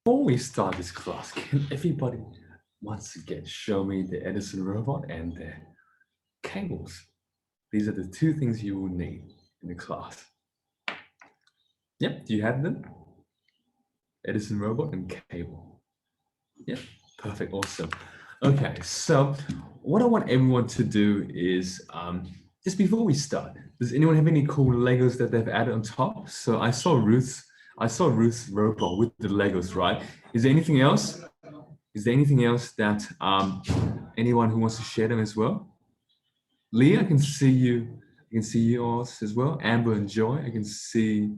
before we start this class, can everybody once again show me the Edison robot and the cables? These are the two things you will need in the class. Yep, do you have them? Edison robot and cable. Yep, perfect, awesome. Okay, so what I want everyone to do is, just before we start, does anyone have any cool Legos that they've added on top? So I saw Ruth's robot with the Legos, right? Is there anything else? Is there anything else that anyone who wants to share them as well? Leah, I can see you. I can see yours as well. Amber and Joy, I can see.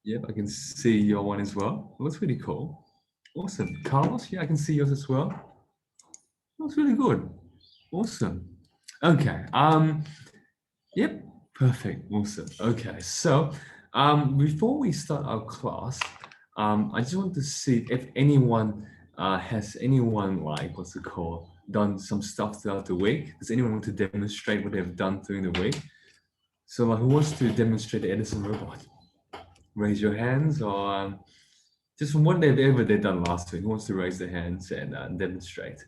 Yep, I can see your one as well. That's really cool. Awesome. Carlos, yeah, I can see yours as well. That's really good. Awesome. Okay. Yep. Perfect. Awesome. Okay. So, before we start our class, I just want to see if anyone has anyone like what's it called done some stuff throughout the week. Does anyone want to demonstrate what they've done during the week? So, who wants to demonstrate the Edison robot? Raise your hands, or just from what they've done last week. Who wants to raise their hands and demonstrate?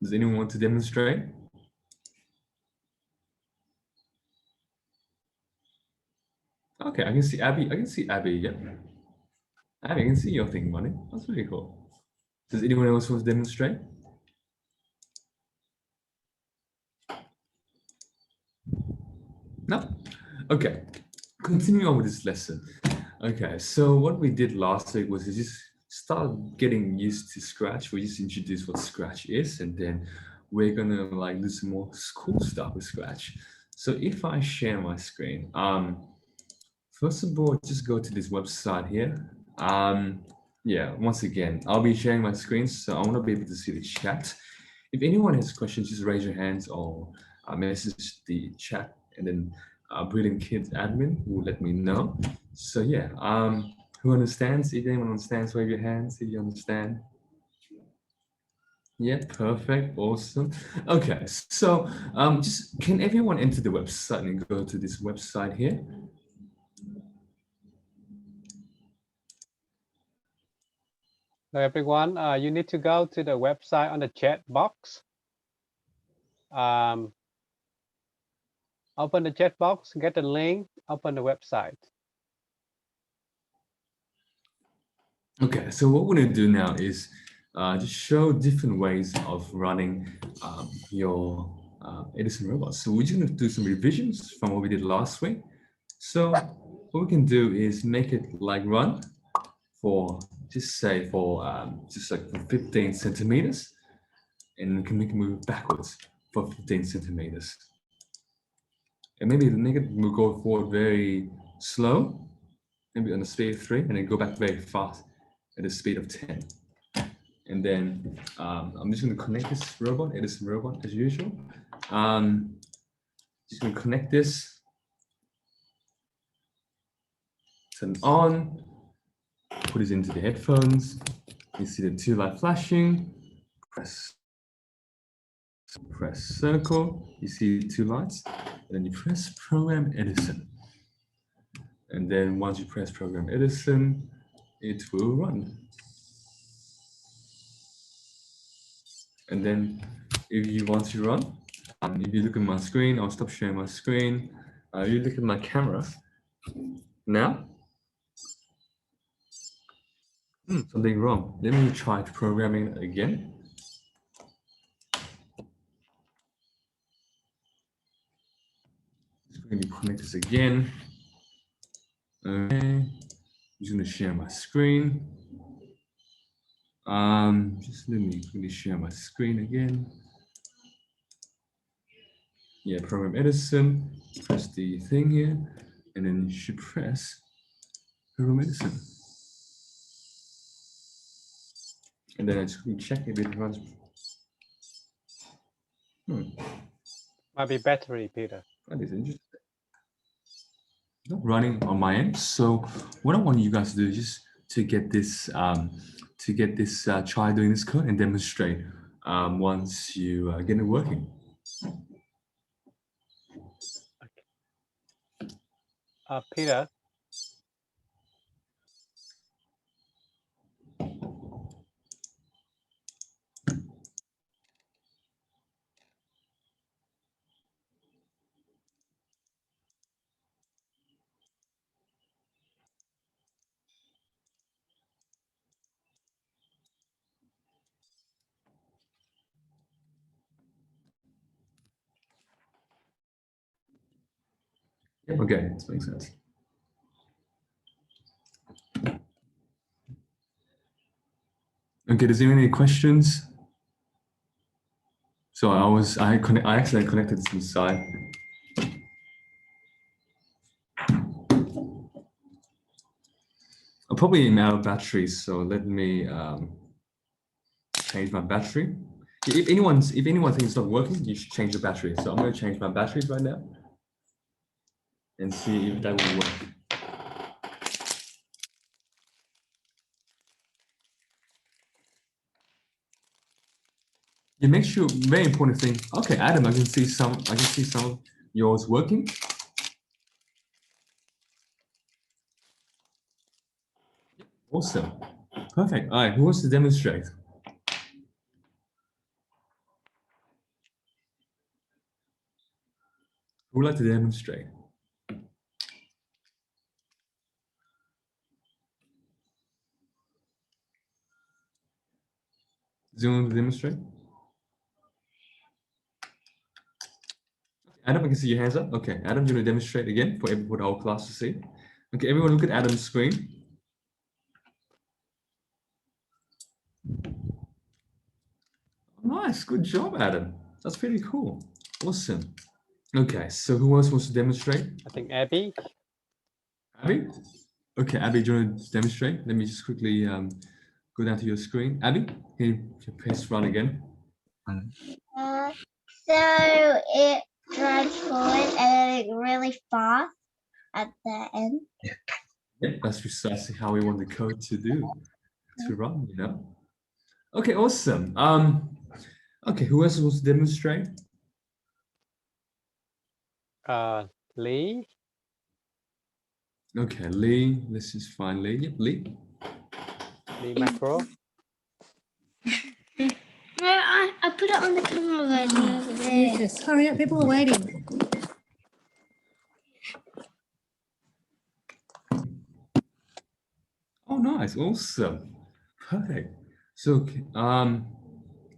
Does anyone want to demonstrate? Okay, I can see Abby. I can see Abby. Yep. Abby, I can see your thing, money. That's really cool. Does anyone else want to demonstrate? No? Okay. Continuing on with this lesson. Okay, so what we did last week was just start getting used to Scratch. We just introduced what Scratch is, and then we're gonna like do some more cool stuff with Scratch. So if I share my screen, first of all, just go to this website here. Yeah, once again, I'll be sharing my screen, so I want to be able to see the chat. If anyone has questions, just raise your hands or message the chat, and then Brilliant Kids admin will let me know. So yeah, who understands? If anyone understands, wave your hands if you understand. Yeah, perfect, awesome. Okay, so just can everyone enter the website and go to this website here? So everyone, you need to go to the website on the chat box. Open the chat box, get the link, open the website. Okay, so what we're gonna do now is just show different ways of running your Edison robot. So we're just gonna do some revisions from what we did last week. So what we can do is make it like run for just say for just like 15 centimeters, and we can make it move backwards for 15 centimeters. And maybe make it go forward very slow, maybe on the speed of 3, and then go back very fast at the speed of 10. And then I'm just going to connect this robot, Edison robot, as usual. Just going to connect this, turn it on, put it into the headphones. You see the 2 light flashing. Press circle. You see 2 lights, and then you press Program Edison. And then once you press Program Edison, it will run. And then if you want to run, if you look at my screen, I'll stop sharing my screen. You look at my camera now. Something wrong. Let me try programming it again. Just going to connect this again. Okay. I'm just going to share my screen. Just let me quickly share my screen again. Yeah, Program Edison. Press the thing here, and then you should press Program Edison. And then I just check if it runs. Might be battery, Peter. That is interesting. Not running on my end. So what I want you guys to do is just to get this, try doing this code and demonstrate once you get it working. Peter. Yep, okay, this makes sense. Okay, does anyone have any questions? So I accidentally connected to the side. I'm probably out of batteries, so let me change my battery. If anyone thinks it's not working, you should change the battery. So I'm going to change my batteries right now and see if that will work. You make sure, very important thing. Okay, Adam, I can see some of yours working. Awesome, perfect. All right, who wants to demonstrate? Who would like to demonstrate? Does anyone want to demonstrate? Adam, I can see your hands up. Okay, Adam, you want to demonstrate again for the whole class to see? Okay, everyone look at Adam's screen. Nice, good job, Adam. That's pretty cool. Awesome. Okay, so who else wants to demonstrate? I think Abby. Abby? Okay, Abby, do you want to demonstrate? Let me just quickly go down to your screen. Abby, can you press run again? So it drives forward and then really fast at the end. Yeah, that's precisely how we want the code to do, to run, you know? Okay, awesome. Okay, who else wants to demonstrate? Lee. Okay, Lee, let's just find Lee. Yep, Lee. Lee Macro. No, I put it on the camera version over there. Lucas, hurry up, people are waiting. Oh, nice, awesome, perfect. So,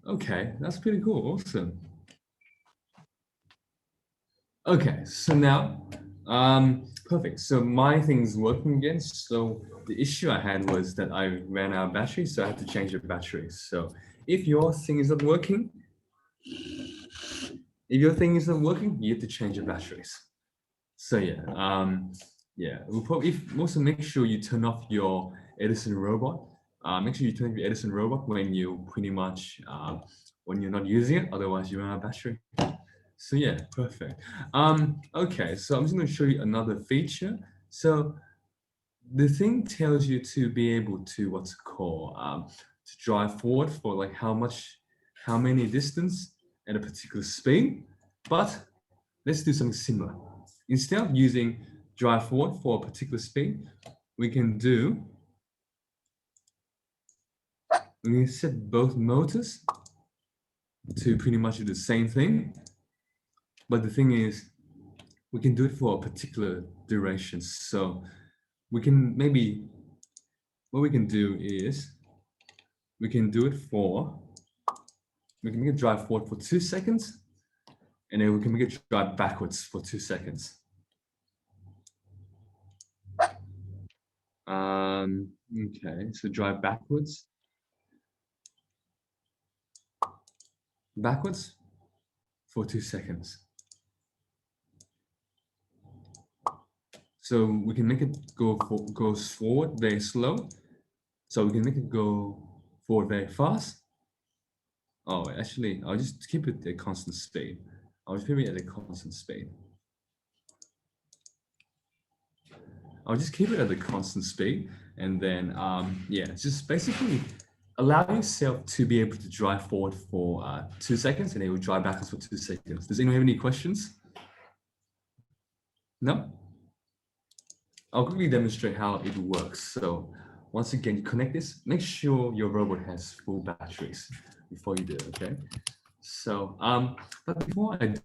okay, that's pretty cool, awesome. Okay, so now, perfect. So my thing's working again. So the issue I had was that I ran out of battery, so I had to change the batteries. So if your thing is not working, you have to change the batteries. So yeah, we'll probably also make sure you turn off your Edison robot. Make sure you turn off your Edison robot when you pretty much when you're not using it, otherwise you run out of battery. So yeah, perfect. Okay, so I'm just going to show you another feature. So the thing tells you to be able to what's it called to drive forward for like how many distance at a particular speed. But let's do something similar. Instead of using drive forward for a particular speed, we can set both motors to pretty much do the same thing. But the thing is, we can do it for a particular duration. So we can maybe, what we can do is, we can make it drive forward for 2 seconds, and then we can make it drive backwards for 2 seconds. Okay, so drive backwards for 2 seconds. So we can make it goes forward very slow. So we can make it go forward very fast. Oh, actually, I'll just keep it at a constant speed. I'll just keep it at a constant speed. And then yeah, just basically allow yourself to be able to drive forward for 2 seconds, and then we'll drive backwards for 2 seconds. Does anyone have any questions? No? I'll quickly demonstrate how it works. So once again, you connect this, make sure your robot has full batteries before you do it, okay? So, but before I do,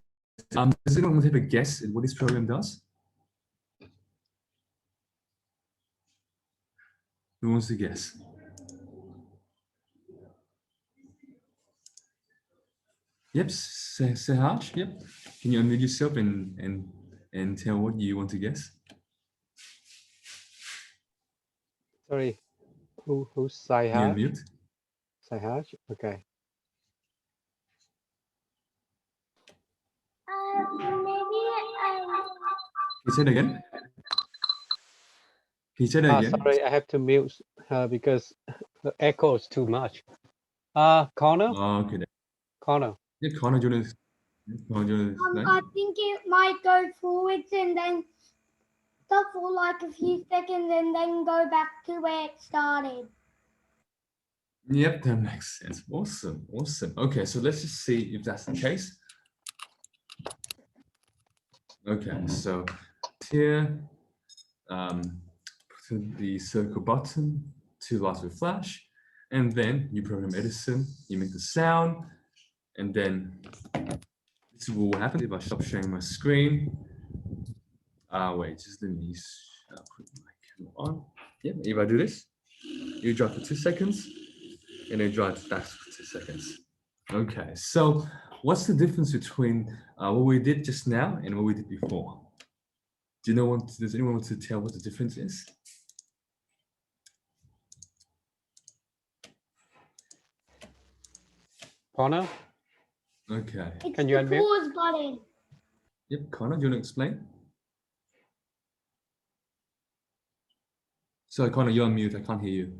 does anyone want to have a guess at what this program does? Who wants to guess? Yep, Sahaj, yep. Can you unmute yourself and tell what you want to guess? Sorry, who's Can you Sahaj? unmute? Sahaj, okay. Maybe Can you say it again? Can you say that again? Sorry, I have to mute her because the echo is too much. Connor? Oh, okay. Connor. Yeah, Connor, do you want to explain? I think it might go forwards and then stop for like a few seconds and then go back to where it started. Yep, that makes sense. Awesome, awesome. Okay, so let's just see if that's the case. Okay, so here, put the circle button, 2 lights with flash, and then you program Edison, you make the sound, and then this is what will happen if I stop sharing my screen. Wait, just let me put my camera on. Yep, if I do this, you drive for 2 seconds, and then drive back for 2 seconds. Okay, so what's the difference between what we did just now and what we did before? Do you know what, does anyone want to tell what the difference is? Connor? Okay. It's Can you the unmute? pause button. Yep, Connor, do you want to explain? Sorry, Connor, you're on mute. I can't hear you.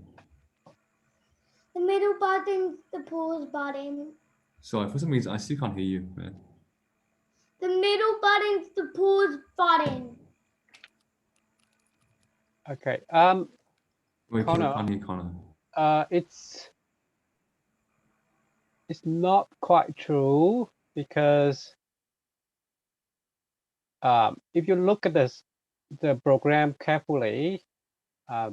The middle button's the pause button. Sorry, for some reason, I still can't hear you, man. The middle button's the pause button. Okay. Wait, Connor. can't hear Connor. It's not quite true because if you look at the program carefully, I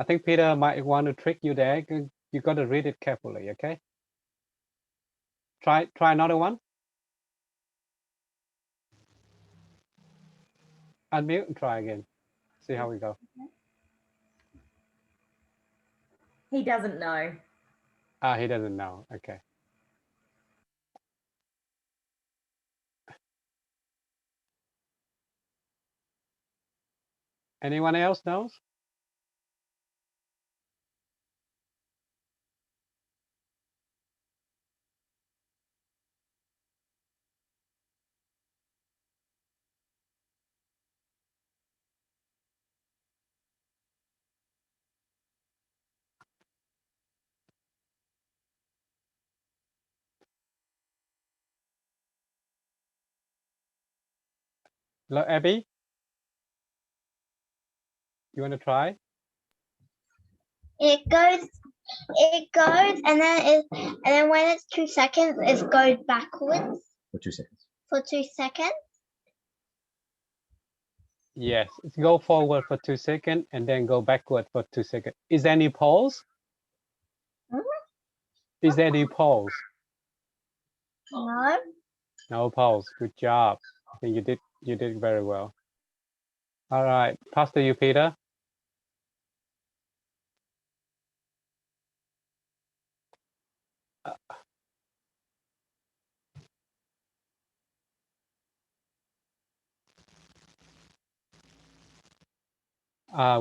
think Peter might want to trick you there. You got to read it carefully, okay? Try another one. Unmute and try again. See how we go. He doesn't know. He doesn't know. Okay. Anyone else knows? Hello, Abby. You want to try? It goes, and then when it's 2 seconds, it goes backwards For 2 seconds. for 2 seconds. Yes. Go forward for 2 seconds and then go backward for 2 seconds. Is there any pause? Is there any pause? No. No pause. Good job. I think you did very well. All right. Pass to you, Peter.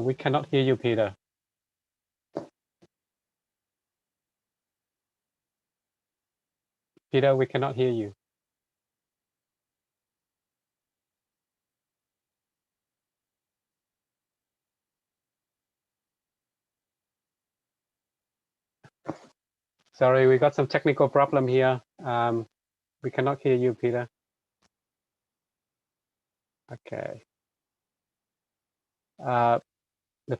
We cannot hear you, Peter. Peter, we cannot hear you. Sorry, we got some technical problem here. We cannot hear you, Peter. Okay. The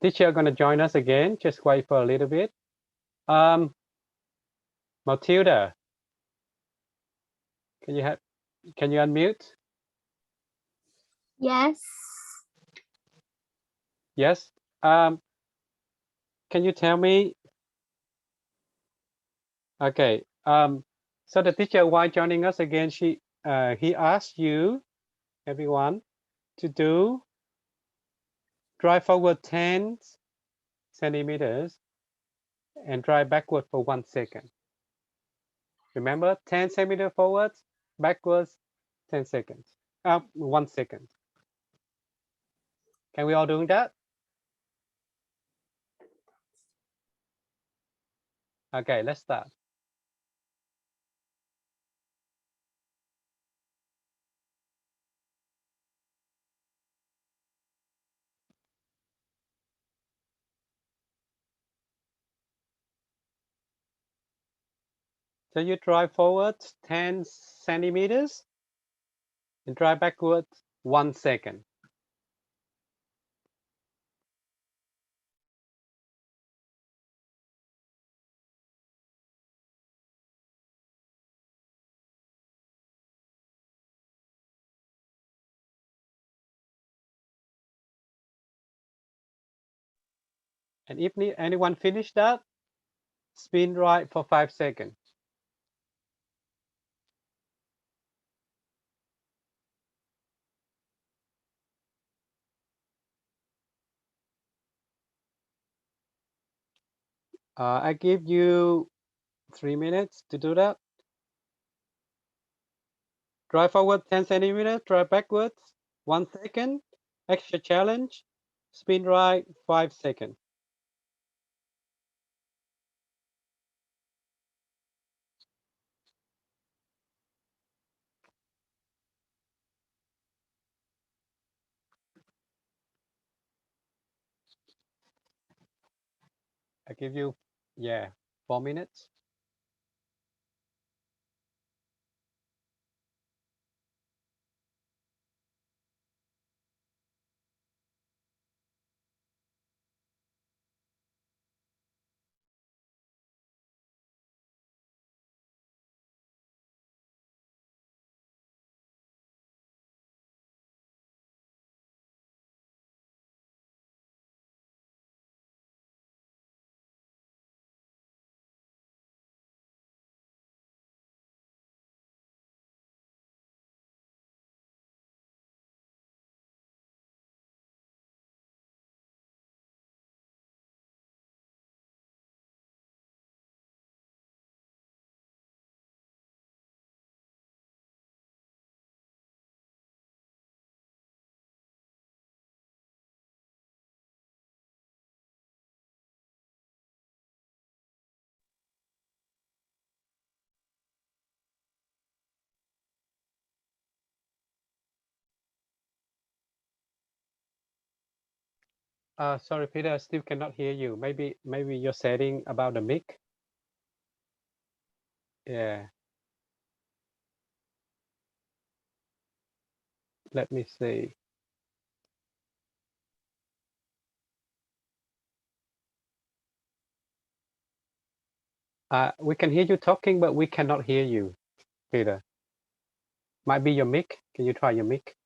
teacher going to join us again. Just wait for a little bit. Matilda, can you unmute? Yes. Yes. Can you tell me? Okay. So the teacher, while joining us again, he asked you, everyone, to do drive forward 10 centimeters and drive backward for 1 second. Remember, 10 centimeters forwards, backwards, 10 seconds. 1 second. Can we all doing that? Okay, let's start. So you drive forward 10 centimeters and drive backward 1 second. And if anyone finish that, spin right for 5 seconds. I give you 3 minutes to do that. Drive forward 10 centimeters, drive backwards 1 second. Extra challenge, spin right 5 seconds. I give you, 4 minutes. Sorry, Peter, I still cannot hear you. Maybe you're setting about the mic. Yeah. Let me see. We can hear you talking, but we cannot hear you, Peter. Might be your mic. Can you try your mic?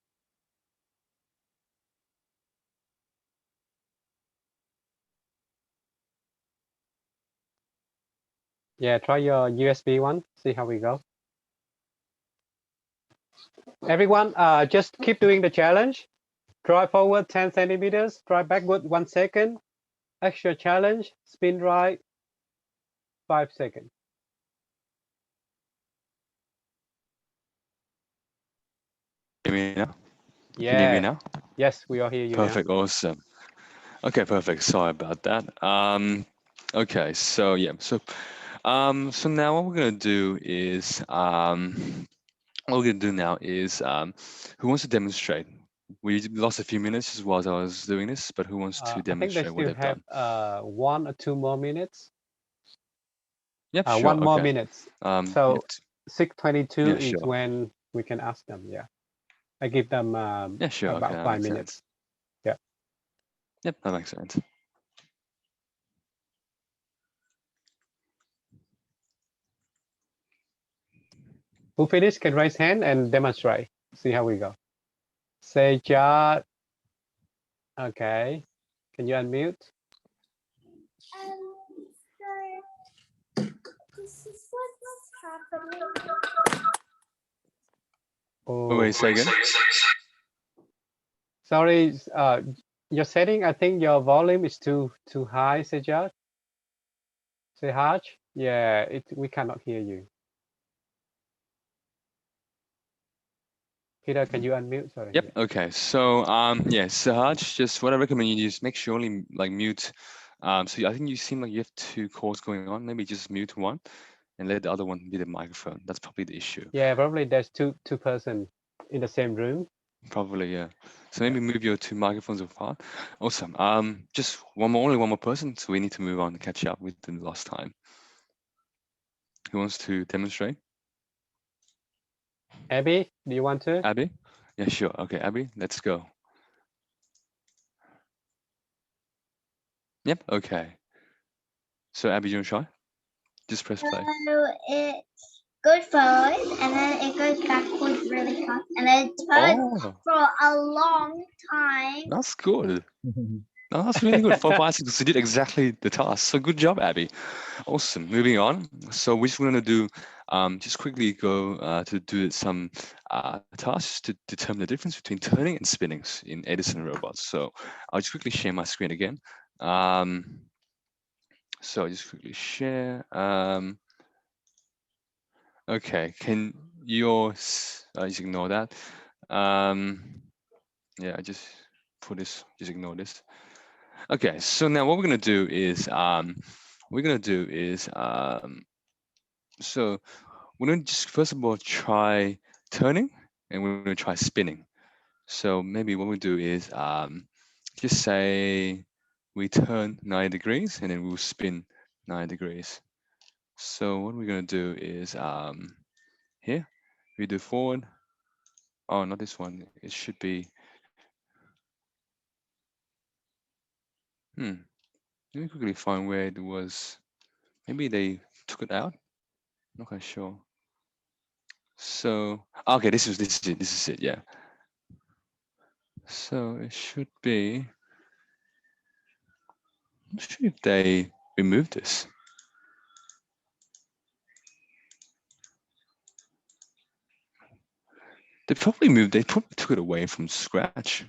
Yeah, try your USB one. See how we go. Everyone, just keep doing the challenge. Drive forward 10 centimeters, drive backward 1 second. Extra challenge, spin right 5 seconds. Hear me now? Yeah. Can you hear me now? Yes, we all hear you Perfect, awesome. Okay, perfect. Sorry about that. Okay, so yeah, so now what we're gonna do is who wants to demonstrate? We lost a few minutes as well as I was doing this, but who wants to I think they demonstrate what still they've have done? 1 or 2 more minutes. Yep, sure. 1 more Okay. minutes. So 6:22 yeah, is sure. when we can ask them. Yeah, I give them Yeah, sure. about Okay, that 5 makes minutes. sense. Yeah. Yep, that makes sense. Who finished can raise hand and demonstrate. See how we go. Say Jad. Okay. Can you unmute? So this is what's happening. Oh, wait, say again. sorry. Your setting. I think your volume is too high, Sejad. Sehaj. Yeah, we cannot hear you. Peter, can you unmute? Sorry. Yep. Okay. So yeah, Sahaj, just what I recommend you just make sure only like mute. So I think you seem like you have two calls going on. Maybe just mute one and let the other one be the microphone. That's probably the issue. Yeah, probably there's two person in the same room. Probably, yeah. So maybe move your two microphones apart. Awesome. Just only one more person. So we need to move on and catch up with the last time. Who wants to demonstrate? Abby, do you want to? Abby? Yeah, sure. Okay, Abby, let's go. Yep. Okay. So Abby, you want to try? Just press play. So it goes forward and then it goes backwards really fast and then it turns Oh, for a long time. that's good. No, that's really good. 4 bicycles. You did exactly the task. So good job, Abby. Awesome. Moving on. So we're just going to do, just quickly go to do some tasks to determine the difference between turning and spinning in Edison robots. So I'll just quickly share my screen again. So just quickly share. Okay, can yours, just ignore that. Yeah, I just put this, just ignore this. Okay, so now what we're gonna do is so we're gonna just first of all try turning and we're gonna try spinning. So maybe what we do is just say we turn 90 degrees and then we'll spin 90 degrees. So what we're gonna do is here we do forward. Oh, not this one. It should be. Let me quickly find where it was. Maybe they took it out. Not quite sure. So okay, this is it. This is it. Yeah. So it should be. I'm not sure if they removed this. They probably moved. They probably took it away from scratch.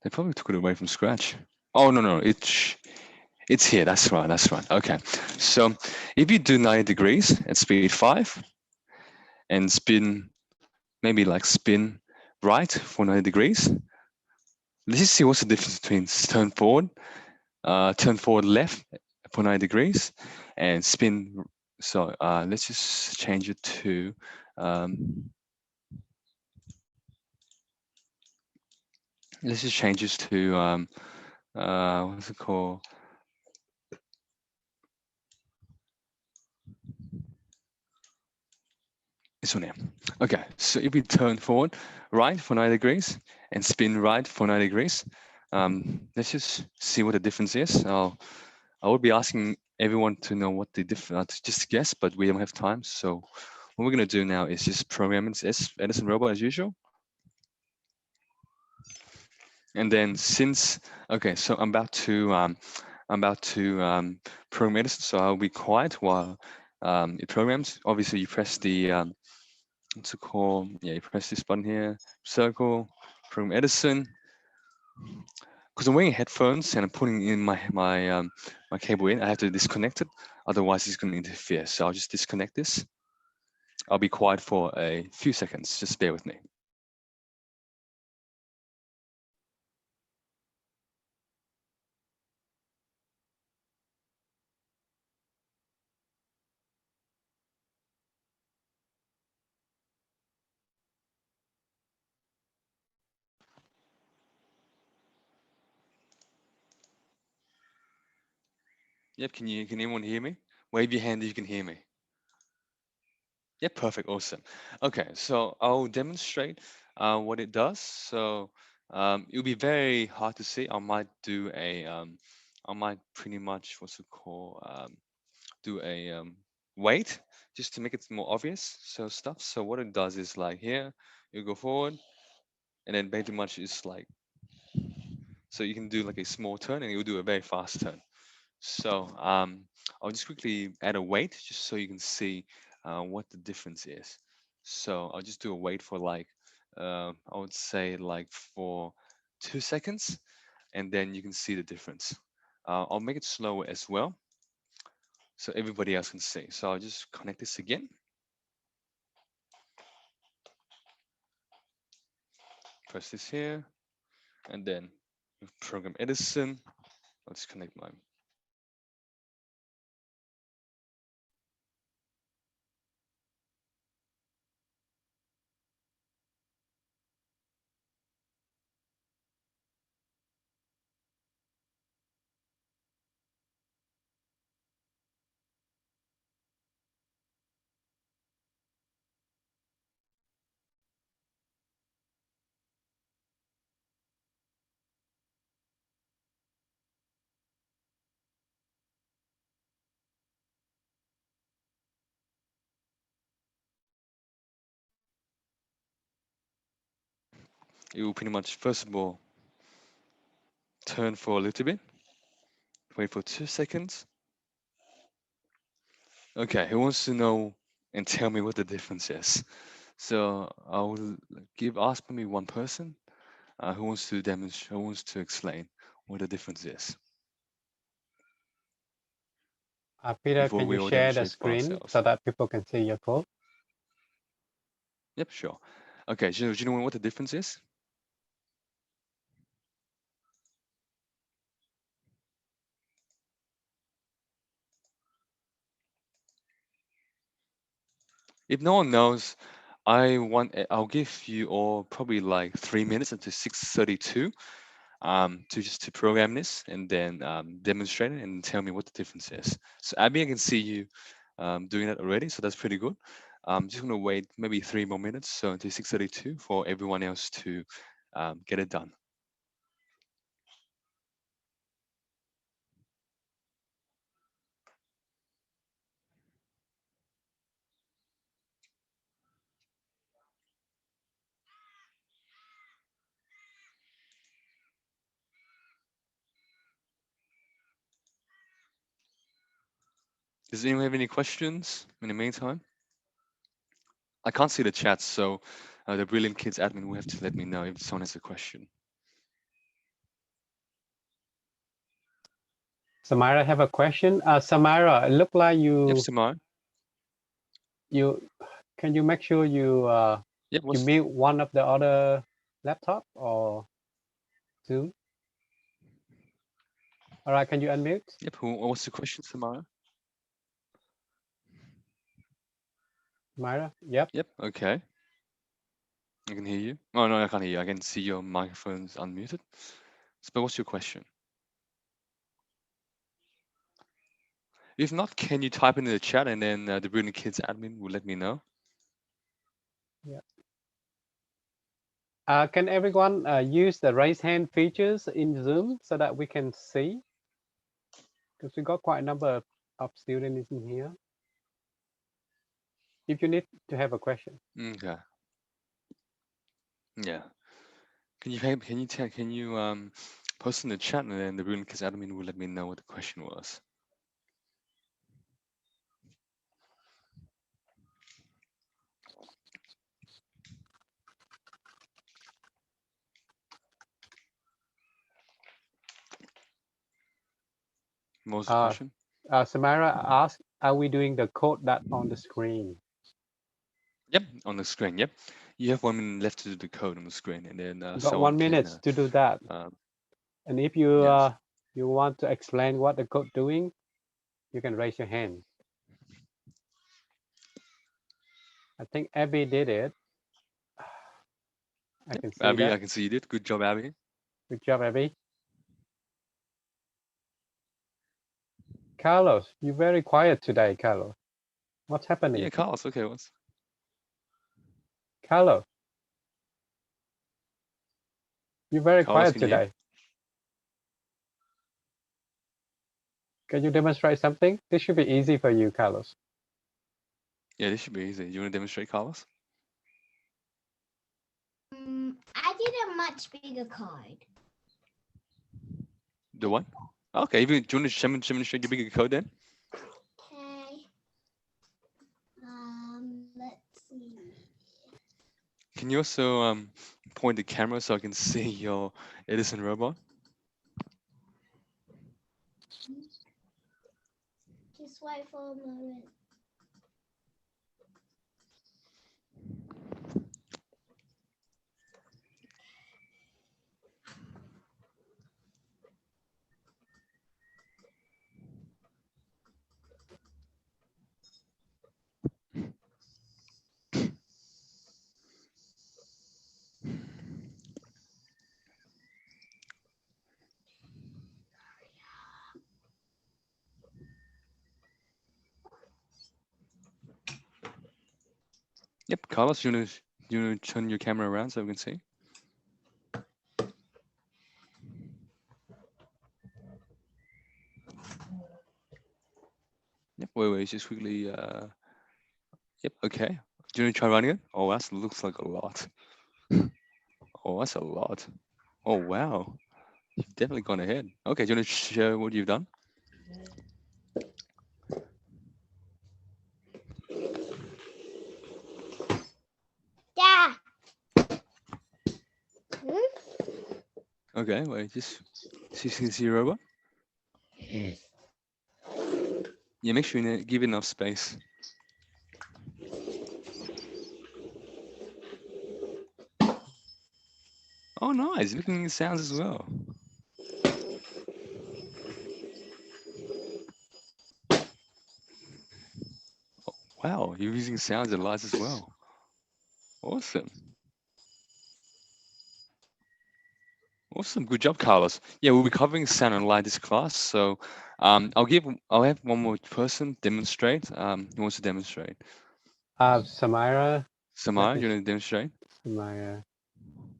They probably took it away from scratch. Oh no, it's here. That's right. That's right. Okay. So if you do 90 degrees at speed 5 and spin, maybe like spin right for 90 degrees. Let's just see what's the difference between turn forward left for 90 degrees and spin. So let's just change it to let's just change this to what's it called? This one here. Okay, so if we turn forward right for 90 degrees and spin right for 90 degrees, let's just see what the difference is. I will be asking everyone to know what the difference, just guess, but we don't have time. So what we're gonna do now is just program Edison robot as usual. And then okay, so I'm about to program Edison, so I'll be quiet while it programs. Obviously, you press the what's it called? Yeah, you press this button here, circle, program Edison. Because I'm wearing headphones and I'm putting in my cable in, I have to disconnect it. Otherwise, it's going to interfere. So I'll just disconnect this. I'll be quiet for a few seconds. Just bear with me. Yep, can anyone hear me? Wave your hand if you can hear me. Yep, perfect, awesome. Okay, so I'll demonstrate what it does. So it'll be very hard to see. I might do a, I might pretty much, what's it called, do a weight just to make it more obvious. So what it does is like here, you go forward, and then pretty much it's like So you can do like a small turn and it will do a very fast turn. So I'll just quickly add a weight just so you can see what the difference is. So I'll just do a weight for like, I would say like for 2 seconds, and then you can see the difference. I'll make it slower as well so everybody else can see. So I'll just connect this again. Press this here, and then program Edison. I'll just connect mine. It will pretty much, first of all, turn for a little bit, wait for 2 seconds. Okay, who wants to know and tell me what the difference is? So I will ask maybe one person who wants to demonstrate, who wants to explain what the difference is Peter, before can we you all share the demonstrate for screen ourselves. so that people can see your code? Yep, sure. Okay, do you know what the difference is? If no one knows, I'll give you all probably like 3 minutes until 6:32 to program this and then demonstrate it and tell me what the difference is. So Abby, I can see you doing that already, so that's pretty good. I'm just gonna wait maybe 3 more minutes, so until 6:32 for everyone else to get it done. Does anyone have any questions in the meantime? I can't see the chat, so the Brilliant Kids admin will have to let me know if someone has a question. Samira, I have a question. Samira, it look like Yep, Samar. can you make sure you Yep, you mute one of the other laptop or Zoom? All right, can you unmute? Yep, what's the question, Samara? Samira, yep. Yep, okay. I can hear you. Oh, no, I can't hear you. I can see your microphone's unmuted. But what's your question? If not, can you type in the chat and then the Brilliant Kids admin will let me know? Yeah. Can everyone use the raise hand features in Zoom so that we can see? Because we got quite a number of students in here. If you need to have a question. Okay. Yeah. Can you post in the chat and then the Brilliant Kids admin will let me know what the question was. What was the question? Samara asked, are we doing the code that on the screen? Yep, on the screen. Yep. You have 1 minute left to do the code on the screen, and then You got someone 1 minute can. to do that. And if you Yes. you want to explain what the code doing, you can raise your hand. I think Abby did it. I can see Abby, that. I can see you did. Good job, Abby. Good job, Abby. Carlos, you're very quiet today, Carlos. What's happening? Yeah, Carlos. Okay, what's? Carlos, you're very Carlos, quiet can you hear? today. Can you demonstrate something? This should be easy for you, Carlos. Yeah, this should be easy. You want to demonstrate, Carlos? I did a much bigger code. The what? Okay, do you want to demonstrate your bigger code then? Okay. Let's see. Can you also point the camera so I can see your Edison robot? Just wait for a moment. Yep, Carlos, you want to turn your camera around so we can see? Yep, wait, just quickly, yep, okay. Do you want to try running it? Oh, that looks like a lot. Oh, that's a lot. Oh, wow. You've definitely gone ahead. Okay, do you want to show what you've done? Yeah. Okay, wait, just see your robot? Yeah, make sure you give it enough space. Oh, nice. Making sounds as well. Wow, you're using sounds and lights as well. Awesome. Awesome. Good job, Carlos. Yeah, we'll be covering sound and light this class. So I'll have one more person demonstrate. Who wants to demonstrate? Samira. Samara, me you want to demonstrate? Samira.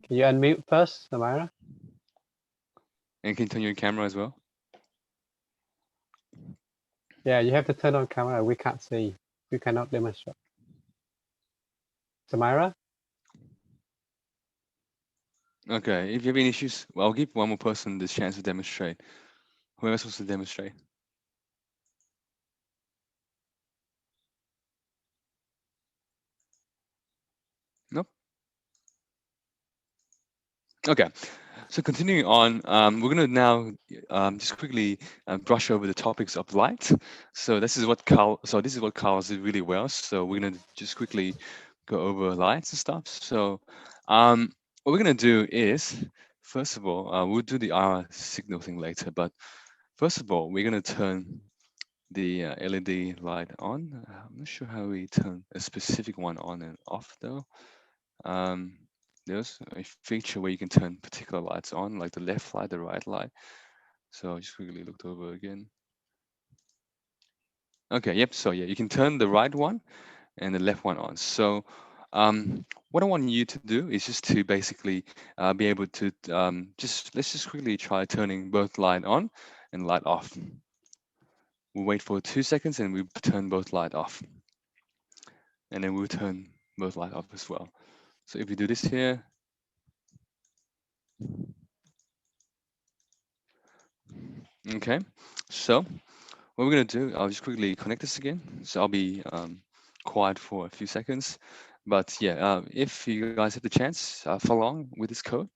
Can you unmute first, Samira? And can you turn your camera as well? Yeah, you have to turn on camera. We can't see. We cannot demonstrate. Samira? Okay, if you have any issues, well, I'll give one more person this chance to demonstrate. Whoever's supposed to demonstrate. Nope. Okay, so continuing on, we're going to now just quickly brush over the topics of light. So this is what Carl did really well. So we're going to just quickly go over lights and stuff. So what we're going to do is, first of all, we'll do the R signal thing later. But first of all, we're going to turn the LED light on. I'm not sure how we turn a specific one on and off though. Um, there's a feature where you can turn particular lights on, like the left light, the right light. So I just quickly looked over again. Okay, yep. So yeah, you can turn the right one and the left one on. So what I want you to do is just to basically be able to let's just quickly try turning both light on and light off. We'll wait for 2 seconds and we turn both light off. And then we'll turn both light off as well. So if we do this here, okay. So what we're gonna do, I'll just quickly connect this again. So I'll be quiet for a few seconds. But yeah, if you guys have the chance, follow along with this code.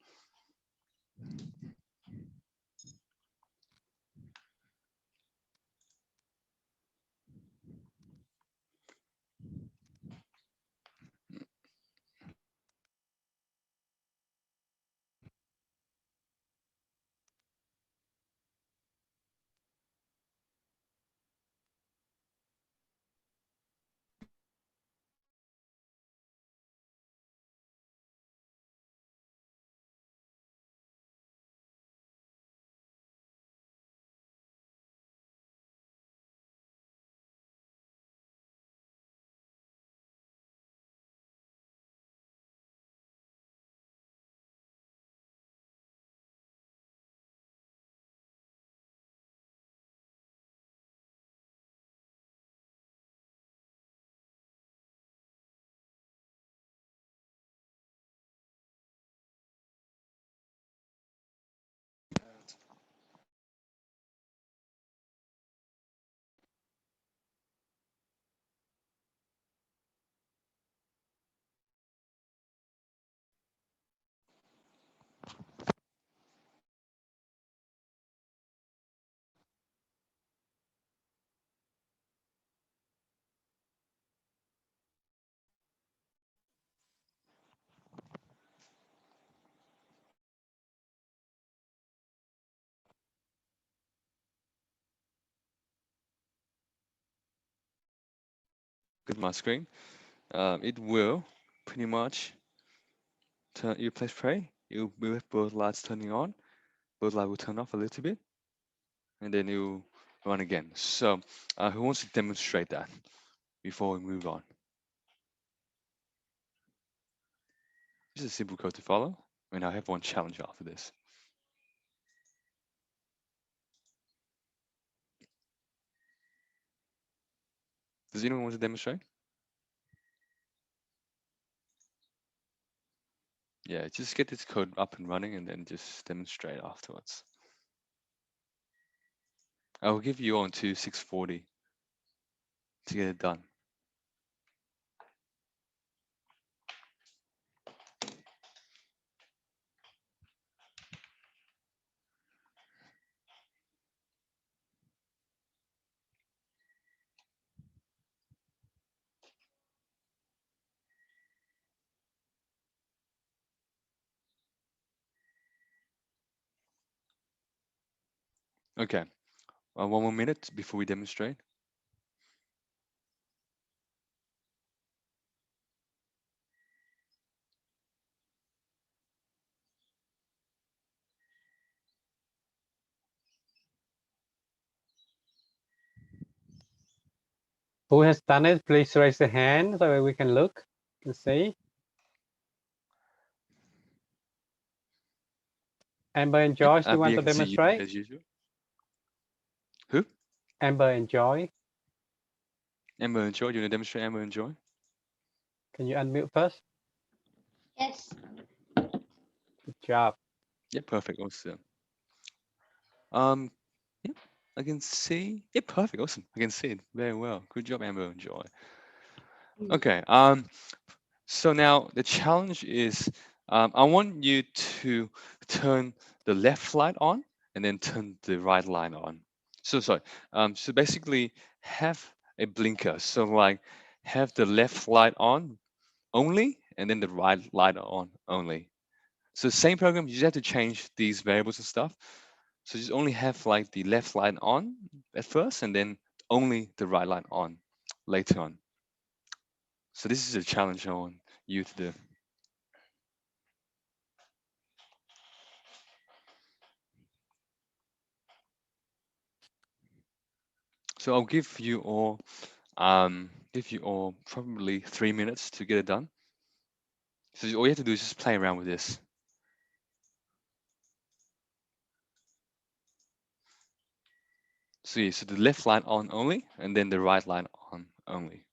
at my screen, it will pretty much turn. You press play. You with both lights turning on. Both lights will turn off a little bit, and then you run again. So, who wants to demonstrate that before we move on? This is a simple code to follow, and I have one challenge after this. Does anyone want to demonstrate? Yeah, just get this code up and running and then just demonstrate afterwards. I will give you on to 640 to get it done. Okay, one more minute before we demonstrate. Who has done it? Please raise the hand so we can look and see. Amber and Joyce, you want Abby, I to can see you demonstrate? as usual. Who? Amber and Joy, Amber and Joy. You want to demonstrate Amber and Joy? can you unmute first? Yes. Good job. Yeah, perfect. Awesome. Yeah, I can see. Yeah, perfect. Awesome. I can see it very well. Good job, Amber and Joy. Okay. So now the challenge is, I want you to turn the left light on and then turn the right light on. So sorry. So basically have a blinker. So like have the left light on only and then the right light on only. So same program, you just have to change these variables and stuff. So just only have like the left light on at first and then only the right light on later on. So this is a challenge I want you to do. So I'll give you all probably 3 minutes to get it done. So all you have to do is just play around with this. So yeah, so the left light on only, and then the right light on only.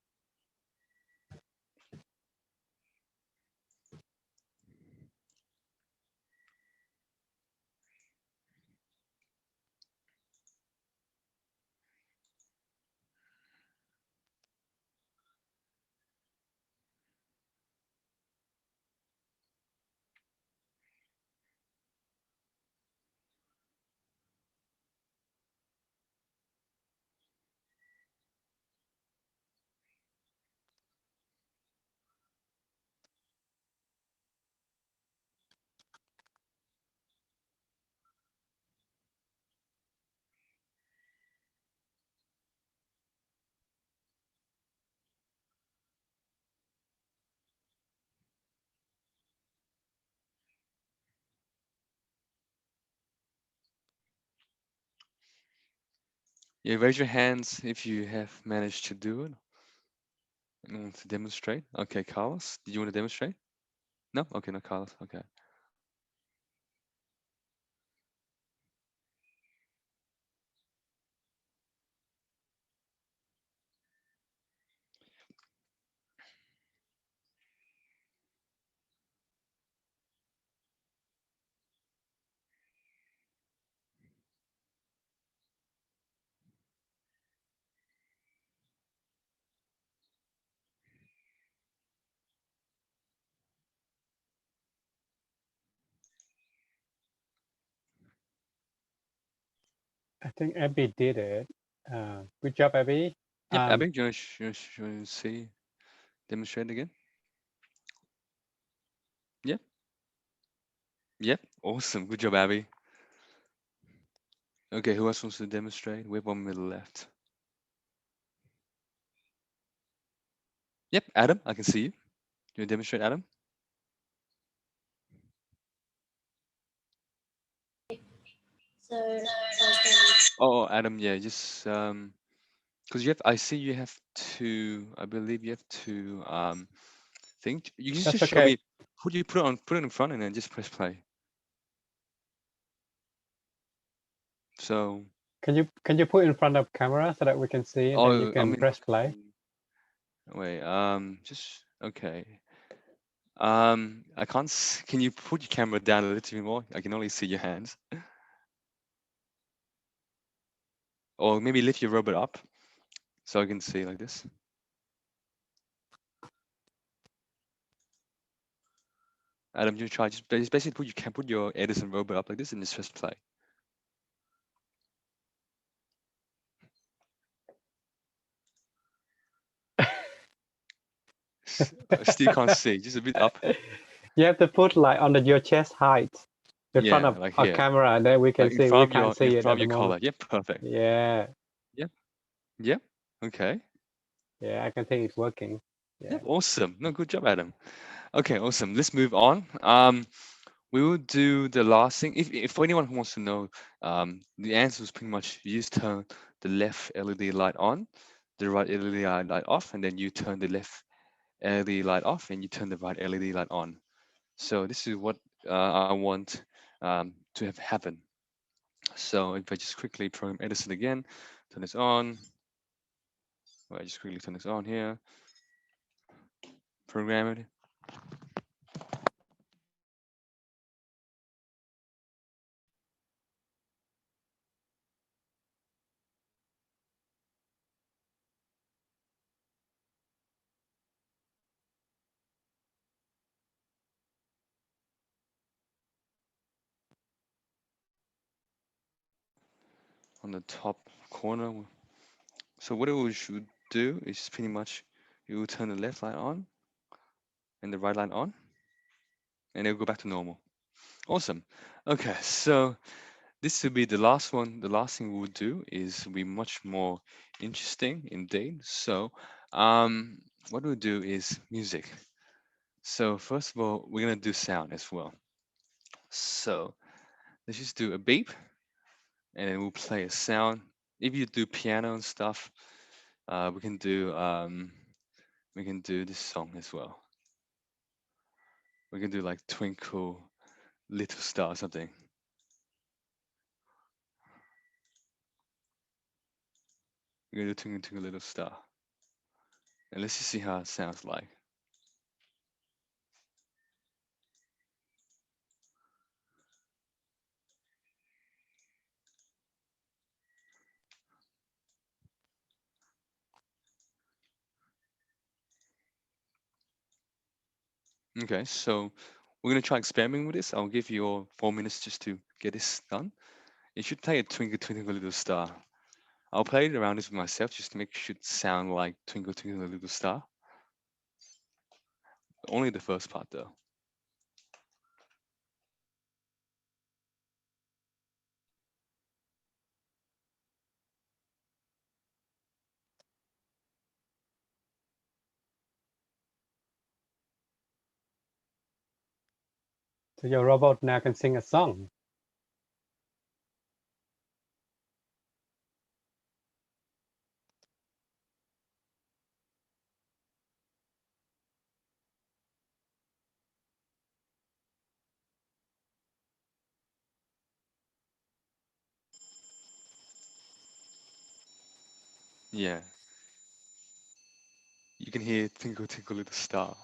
Yeah, raise your hands if you have managed to do it. And want to demonstrate? Okay, Carlos, did you want to demonstrate? No? Okay, not Carlos. Okay. I think Abby did it. Good job, Abby. Yep, Abby, do you want to see, demonstrate again? Yep. Yep. Awesome. Good job, Abby. Okay, who else wants to demonstrate? We have 1 minute left. Yep, Adam, I can see you. You demonstrate, Adam? So, Oh, Adam, yeah, just because you have, I see you have to, I believe you have to think. You can That's just show okay. me. Put it in front, and then just press play. So, Can you put in front of camera so that we can see and then you I can mean, press play? wait, just okay. I can't. Can you put your camera down a little bit more? I can only see your hands. Or maybe lift your robot up so I can see like this. Adam, you try just basically put your Edison robot up like this and just press play. I still can't see. Just a bit up. You have to put like under your chest height in front Yeah, of like a here. camera, and then we can Like in see. We front of can't see it your at the collar. moment. Yep, perfect. Yeah, Yep. Okay. yeah, I can think it's working. Yeah. Yep. Awesome. No, good job, Adam. Okay, awesome. Let's move on. We will do the last thing. If anyone who wants to know, the answer is pretty much you just turn the left LED light on, the right LED light off, and then you turn the left LED light off, and you turn the right LED light on. So this is what I want to have happen. So if I just quickly program Edison again, turn this on. I just quickly turn this on here. Program it. On the top corner. So what we should do is pretty much you will turn the left light on and the right light on, and it'll go back to normal. Awesome. Okay, so this will be the last one. The last thing we'll do is be much more interesting indeed. So what we'll do is music. So first of all, we're gonna do sound as well. So let's just do a beep, and then we'll play a sound. If you do piano and stuff, we can do this song as well. We can do like Twinkle Little Star or something. We're gonna do Twinkle Twinkle Little Star. And let's just see how it sounds like. Okay, so we're gonna try experimenting with this. I'll give you all 4 minutes just to get this done. It should play a Twinkle Twinkle Little Star. I'll play it around this with myself just to make sure it sound like Twinkle Twinkle Little Star. Only the first part though. So your robot now can sing a song. Yeah. You can hear Twinkle Twinkle Little Star.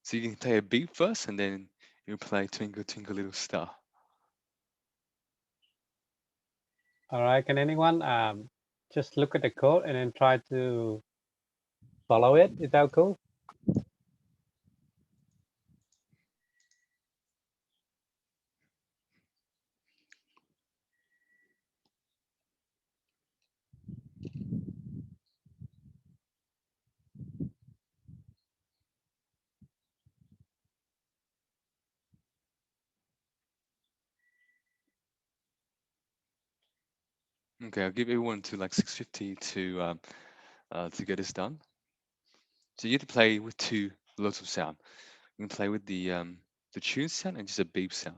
So you can play a beat first and then you play Twinkle Twinkle Little Star. All right. Can anyone just look at the code and then try to follow it? Is that cool? Okay, I'll give everyone to like 6:50 to to get this done. So you have to play with two loads of sound. You can play with the tune sound and just a beep sound.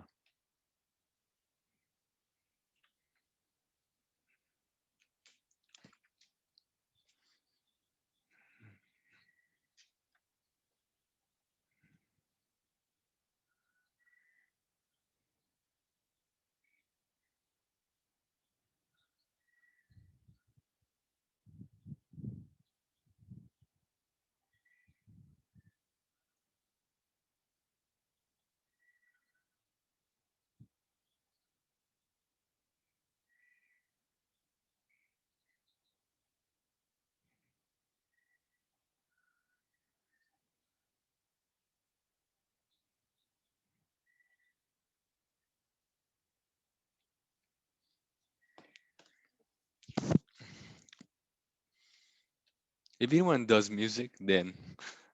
If anyone does music, then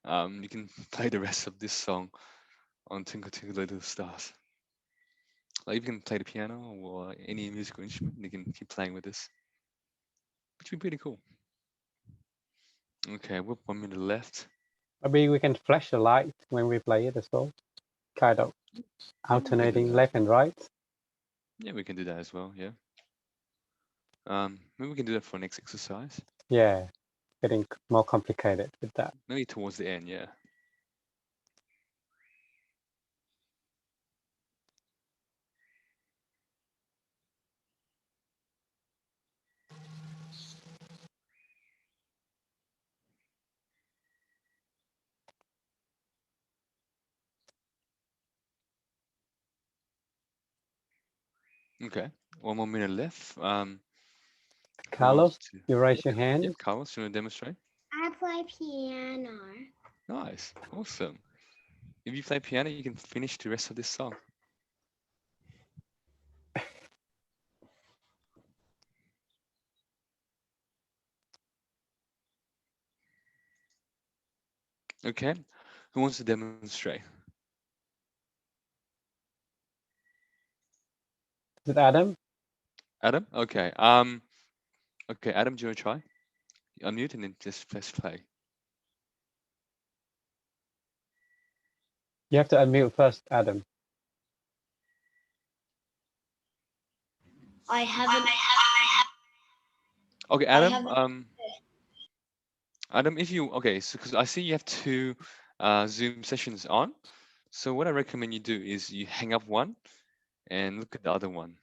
you can play the rest of this song on Twinkle Twinkle Little Stars. Like you can play the piano or any musical instrument, you can keep playing with this, which would be pretty cool. Okay, we're 1 minute left. Maybe we can flash the light when we play it as well, kind of alternating that. left and right. Yeah, we can do that as well. Yeah. Maybe we can do that for next exercise. Yeah, getting more complicated with that. Maybe towards the end. Yeah. Okay. 1 more minute left. Who Carlos, wants to- you raise Yep, your hand. Yep, Carlos, you want to demonstrate? I play piano. Nice. Awesome. If you play piano, you can finish the rest of this song. Okay. Who wants to demonstrate? Is it Adam? Adam? Okay. Okay, Adam, do you want to try? Unmute and then just press play. You have to unmute first, Adam. I haven't. Okay, I Adam. haven't- Adam, if you so because I see you have two Zoom sessions on. So what I recommend you do is you hang up one and look at the other one.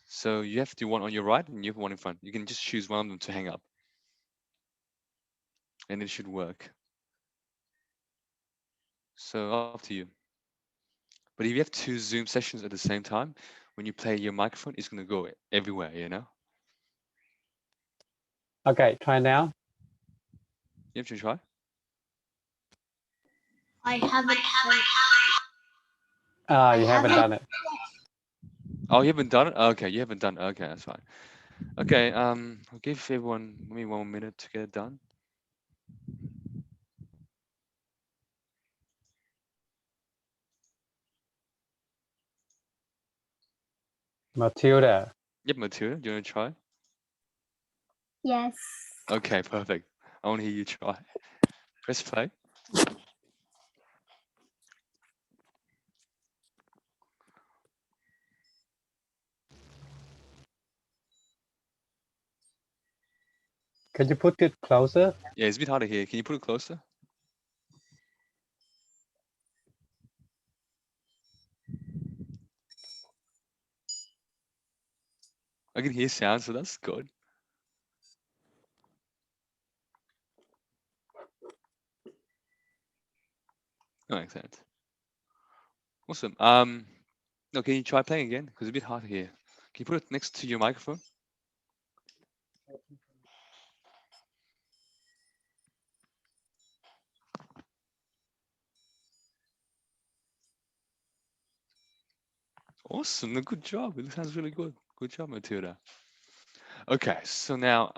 So you have to do one on your right and you have one in front. You can just choose one of them to hang up. And it should work. So up to you. But if you have two Zoom sessions at the same time, when you play your microphone, it's going to go everywhere, you know? Okay, try now. You have to try. I haven't. You haven't done it. Oh, you haven't done it? Okay, you haven't done it. Okay, that's fine. Okay, I'll give everyone maybe 1 minute to get it done. Matilda. Yep, Matilda, do you want to try? Yes. Okay, perfect. I want to hear you try. Press play. Can you put it closer? Yeah, it's a bit hard to hear. Can you put it closer? I can hear sound, so that's good. That makes sense. Awesome. No, can you try playing again? Because it's a bit hard to hear. Can you put it next to your microphone? Awesome. No, good job. It sounds really good. Good job, Matilda. Okay, so now,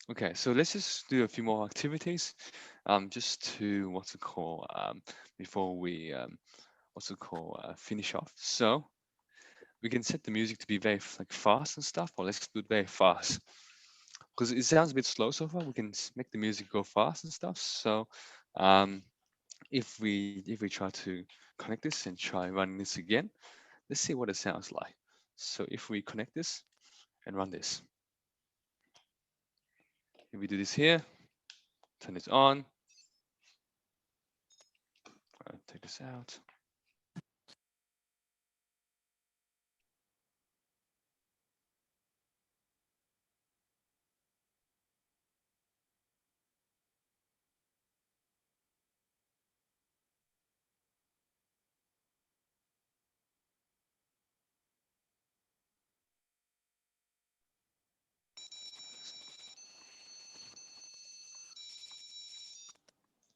okay, so let's just do a few more activities, just to before we finish off. So we can set the music to be very like fast and stuff, or let's do it very fast. because it sounds a bit slow so far, we can make the music go fast and stuff. So um, if we try to connect this and try running this again, let's see what it sounds like. So if we connect this and run this, if we do this here, turn this on, take this out.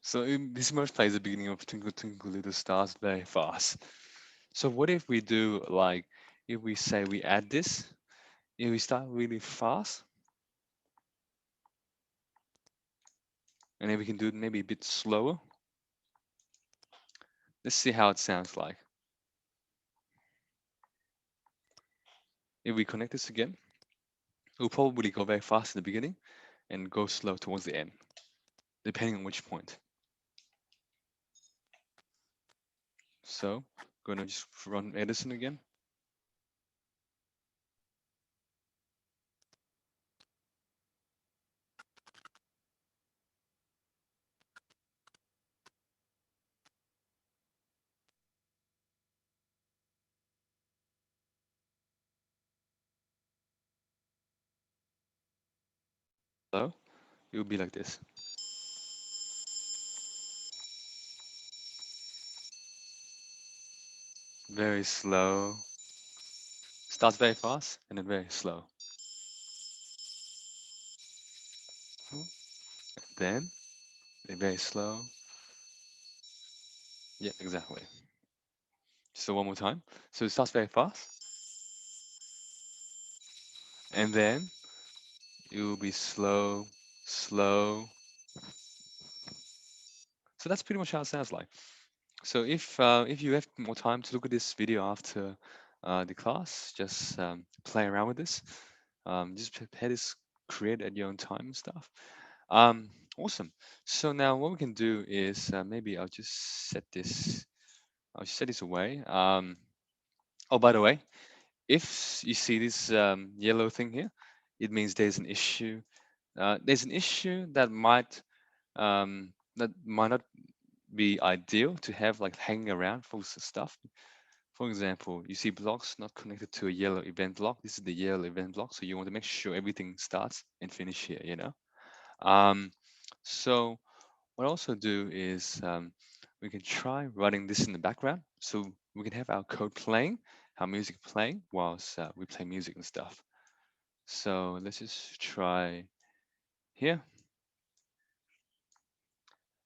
So this merge plays the beginning of Twinkle Twinkle Little Stars very fast. So what if we do like, if we say we add this, if we start really fast, and then we can do it maybe a bit slower. Let's see how it sounds like. If we connect this again, it will probably go very fast in the beginning and go slow towards the end, depending on which point. So gonna just run Edison again. So it will be like this. Very slow. Starts very fast and then very slow. Then very slow. Yeah, exactly. So one more time. So it starts very fast, and then it will be slow, slow. So that's pretty much how it sounds like. So if you have more time to look at this video after the class, just play around with this. Just prepare this, create at your own time and stuff. Awesome. So now what we can do is maybe I'll just set this. I'll set this away. Oh, by the way, if you see this yellow thing here, it means there's an issue. There's an issue that might not be ideal to have like hanging around for stuff. For example, you see blocks not connected to a yellow event block. This is the yellow event block, so you want to make sure everything starts and finish here. So what I also do is we can try running this in the background, so we can have our code playing, our music playing whilst we play music and stuff. So let's just try here.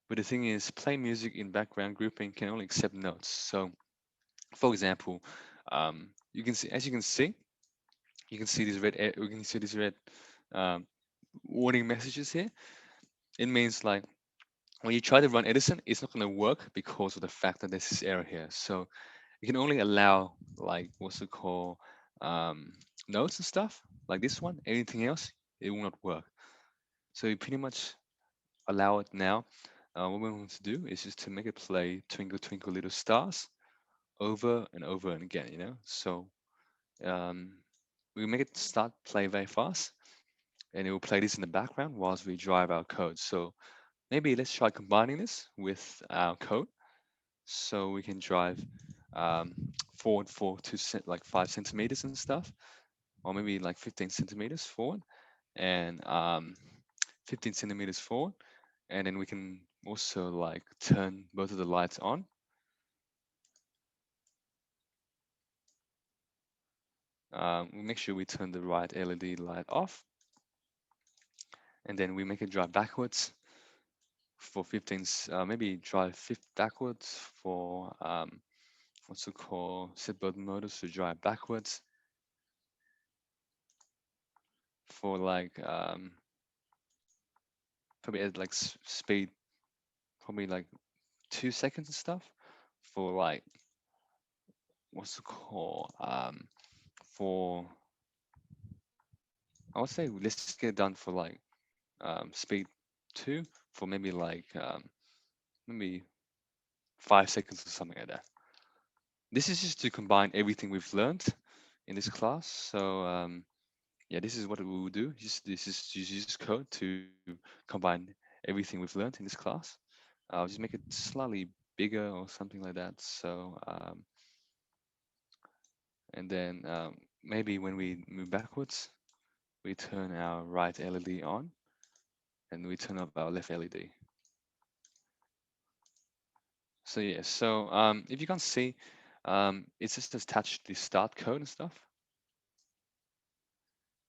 But the thing is, play music in background grouping can only accept notes. So, for example, you can see, as you can see these red, we can see these red um, warning messages here. It means like when you try to run Edison, it's not going to work because of the fact that there's this error here. So you can only allow like what's it called notes and stuff like this one. Anything else, it will not work. So you pretty much allow it now. What we want to do is just to make it play Twinkle Twinkle Little Stars over and over and again, So um, we make it start play very fast, and it will play this in the background whilst we drive our code. So maybe let's try combining this with our code, so we can drive forward for like 5 centimeters and stuff, or maybe like 15 centimeters forward, and 15 centimeters forward, and then we can also like turn both of the lights on. We make sure we turn the right LED light off, and then we make it drive backwards for 15, maybe drive backwards for what's it called, set both motors to drive backwards for like probably at like speed, probably like 2 seconds and stuff for like what's it called for I would say let's just get it done for like speed 2 for maybe like maybe 5 seconds or something like that. This is just to combine everything we've learned in this class. So yeah, this is what we will do. This is use code to combine everything we've learned in this class. I'll just make it slightly bigger or something like that. So and then maybe when we move backwards, we turn our right LED on and we turn off our left LED. So yeah, so if you can't see, it's just attached to the start code and stuff.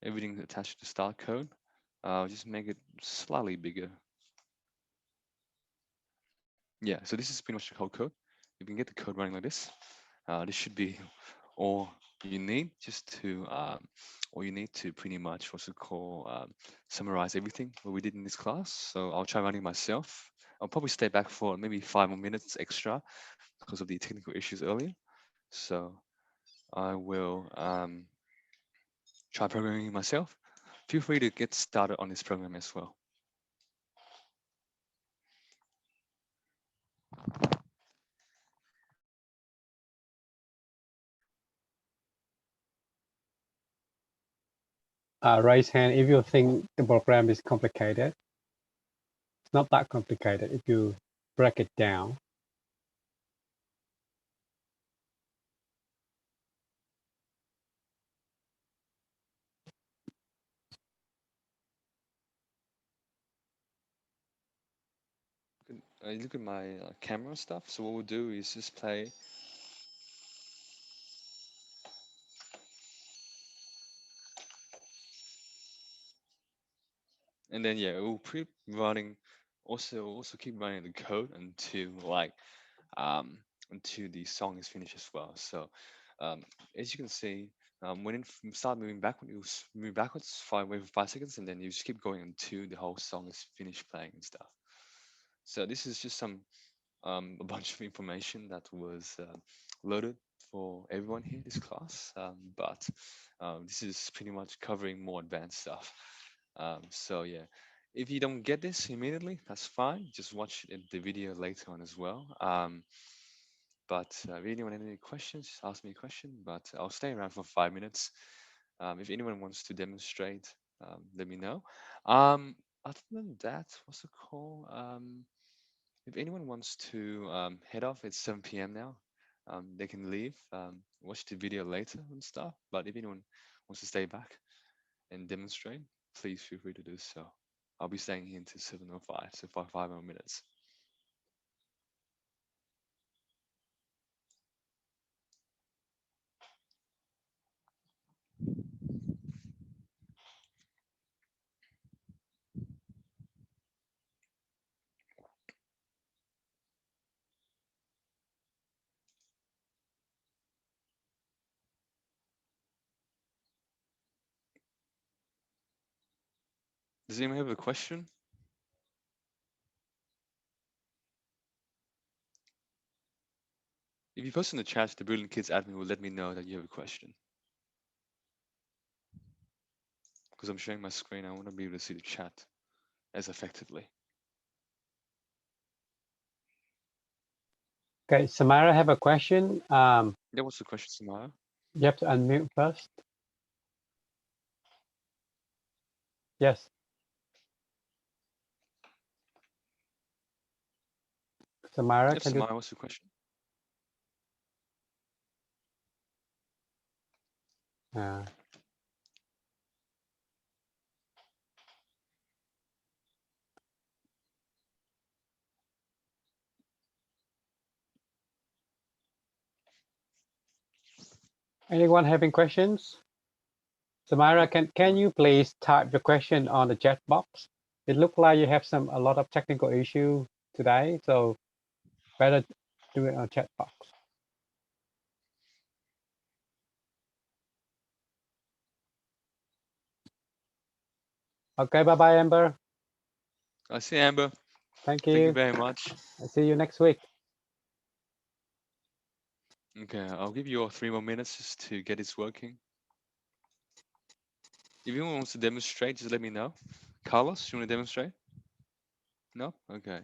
Everything's attached to start code. I'll just make it slightly bigger. Yeah, so this is pretty much the whole code. You can get the code running like this. This should be all you need just to, all you need to pretty much what's it called, summarize everything what we did in this class. So I'll try running myself. I'll probably stay back for maybe 5 more minutes extra because of the technical issues earlier. So I will try programming myself. Feel free to get started on this program as well. Raise hand if you think the program is complicated. It's not that complicated if you break it down. Look at my camera stuff. So what we'll do is just play. And then yeah, we'll keep running. Also keep running the code um until the song is finished as well. So as you can see, when it start moving backward, you move backwards wait for 5 seconds, and then you just keep going until the whole song is finished playing and stuff. So this is just some a bunch of information that was loaded for everyone here in this class, but this is pretty much covering more advanced stuff. So yeah, if you don't get this immediately, that's fine. Just watch the video later on as well. But if anyone has any questions, just ask me a question. But I'll stay around for 5 minutes. If anyone wants to demonstrate, let me know. Other than that, what's the call? If anyone wants to head off, it's 7 p.m. now. They can leave, watch the video later and stuff. But if anyone wants to stay back and demonstrate, please feel free to do so. I'll be staying here until 7:05, so for 5 more minutes. Does anyone have a question? If you post in the chat, the Brilliant Kids admin will let me know that you have a question. Because I'm sharing my screen, I want to be able to see the chat as effectively. Okay, Samara have a question. Yeah, what's the question, Samara? You have to unmute first. Yes. Samara, Yep, can Samara, what's the question? you? Anyone having questions? Samara, can you please type your question on the chat box? It looks like you have a lot of technical issue today, so better do it on chat box. Okay, bye-bye, Amber. I see Amber. Thank Thank you you. very much. I'll see you next week. Okay, I'll give you all 3 more minutes just to get this working. If anyone wants to demonstrate, just let me know. Carlos, you want to demonstrate? No? Okay.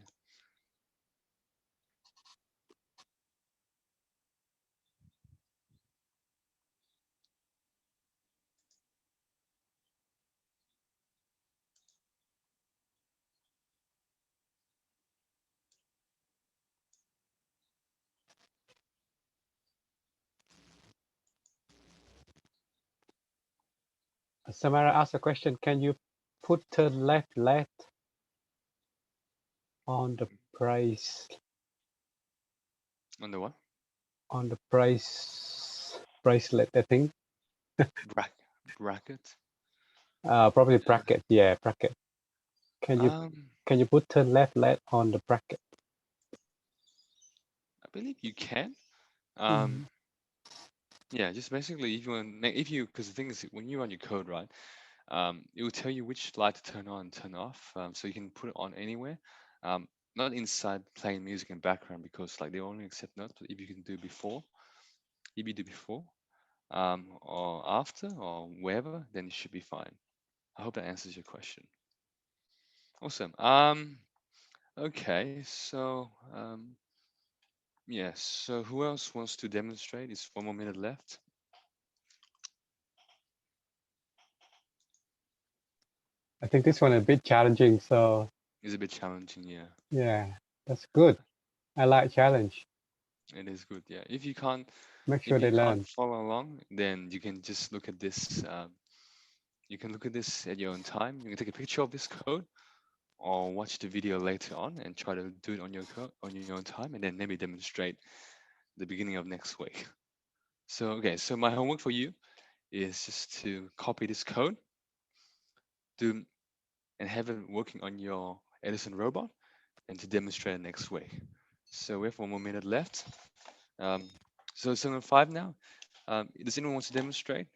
Samara asked a question. Can you put turn left on the price On the what? on the bracelet? I think Bracket? probably bracket. Yeah, bracket. Can you put turn left on the bracket? I believe you can. Mhm. Yeah, just basically if you want, because the thing is when you run your code, right, it will tell you which light to turn on and turn off. So you can put it on anywhere. Not inside playing music in background because like they only accept notes. But if you can do before, if you do before, or after or wherever, then it should be fine. I hope that answers your question. Awesome. Okay, so yes. So who else wants to demonstrate? It's 1 more minute left. I think this one is a bit challenging. So It's a bit challenging, yeah. yeah, that's good. I like challenge. It is good, yeah. If you can't, Make sure if you they can't learn. follow along, then you can just look at this. You can look at this at your own time. You can take a picture of this code, or watch the video later on and try to do it on your own time, and then maybe demonstrate the beginning of next week. So okay, so my homework for you is just to copy this code, do and have it working on your Edison robot, and to demonstrate it next week. So we have 1 more minute left. So it's 7:05 now. Does anyone want to demonstrate?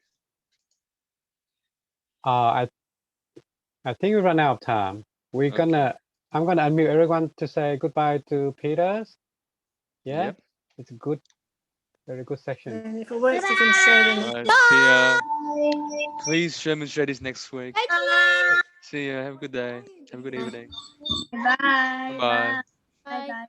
I think we run out of time. We're Okay. I'm gonna unmute everyone to say goodbye to Peters. Yeah, Yep. it's a good, very good section. And if it works, you can show them. All right. See ya. Please demonstrate this next week. See ya. Have a good day. Have a good evening. Bye. Bye bye. Bye.